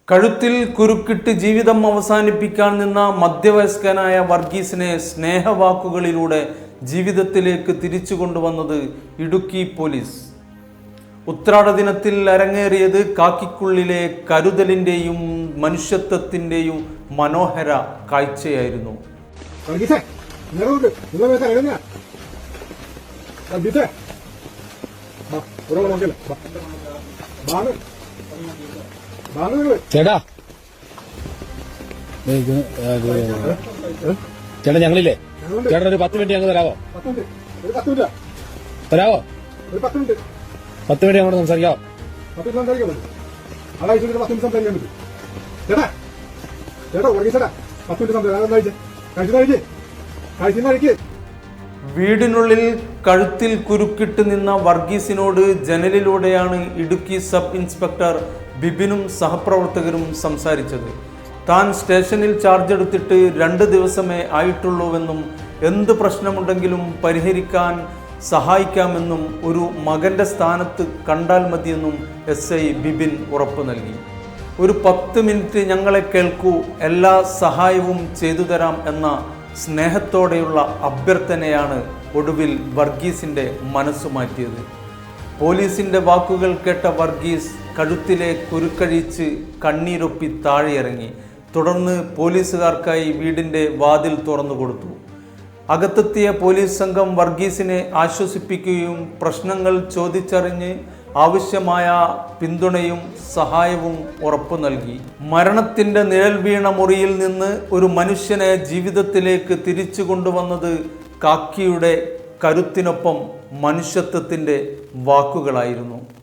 കഴുത്തിൽ കുരുക്കിട്ട് ജീവിതം അവസാനിപ്പിക്കാൻ നിന്ന മധ്യവയസ്കനായ വർഗീസിനെ സ്നേഹവാക്കുകളിലൂടെ ജീവിതത്തിലേക്ക് തിരിച്ചു കൊണ്ടുവന്നത് ഇടുക്കി പോലീസ്. ഉത്രാട ദിനത്തിൽ അരങ്ങേറിയത് കാക്കിക്കുള്ളിലെ കരുതലിൻ്റെയും മനുഷ്യത്വത്തിൻ്റെയും മനോഹര കാഴ്ചയായിരുന്നു. ചേട്ടാ ചേട്ടാ ഞങ്ങളില്ലേ ചേട്ടൻ ഒരു 10 മിനിറ്റ് ഞങ്ങൾ തരാവോ? 10 മിനിറ്റ് അങ്ങോട്ട് സംസാരിക്കാവോ? വീടിനുള്ളിൽ കഴുത്തിൽ കുരുക്കിട്ട് നിന്ന വർഗീസിനോട് ജനലിലൂടെയാണ് ഇടുക്കി സബ് ഇൻസ്പെക്ടർ ബിബിനും സഹപ്രവർത്തകരും സംസാരിച്ചത്. താൻ സ്റ്റേഷനിൽ ചാർജ് എടുത്തിട്ട് 2 ദിവസമേ ആയിട്ടുള്ളൂവെന്നും എന്ത് പ്രശ്നമുണ്ടെങ്കിലും പരിഹരിക്കാൻ സഹായിക്കാമെന്നും ഒരു മകൻ്റെ സ്ഥാനത്ത് കണ്ടാൽ മതിയെന്നും SI ബിബിൻ ഉറപ്പു നൽകി. ഒരു 10 മിനിറ്റ് ഞങ്ങളെ കേൾക്കൂ, എല്ലാ സഹായവും ചെയ്തു തരാം എന്ന സ്നേഹത്തോടെയുള്ള അഭ്യർത്ഥനയാണ് ഒടുവിൽ വർഗീസിൻ്റെ മനസ്സു മാറ്റിയത്. പോലീസിൻ്റെ വാക്കുകൾ കേട്ട വർഗീസ് കഴുത്തിലെ കുരുക്കഴിച്ച് കണ്ണീരൊപ്പി താഴെയിറങ്ങി. തുടർന്ന് പോലീസുകാർക്കായി വീടിൻ്റെ വാതിൽ തുറന്നു കൊടുത്തു. അകത്തെത്തിയ പോലീസ് സംഘം വർഗീസിനെ ആശ്വസിപ്പിക്കുകയും പ്രശ്നങ്ങൾ ചോദിച്ചറിഞ്ഞ് ആവശ്യമായ പിന്തുണയും സഹായവും ഉറപ്പു നൽകി. മരണത്തിൻ്റെ നിഴൽ വീണ മുറിയിൽ നിന്ന് ഒരു മനുഷ്യനെ ജീവിതത്തിലേക്ക് തിരിച്ചു കൊണ്ടുവന്നത് കാക്കിയുടെ കരുത്തിനൊപ്പം മനുഷ്യത്വത്തിൻ്റെ വാക്കുകളായിരുന്നു.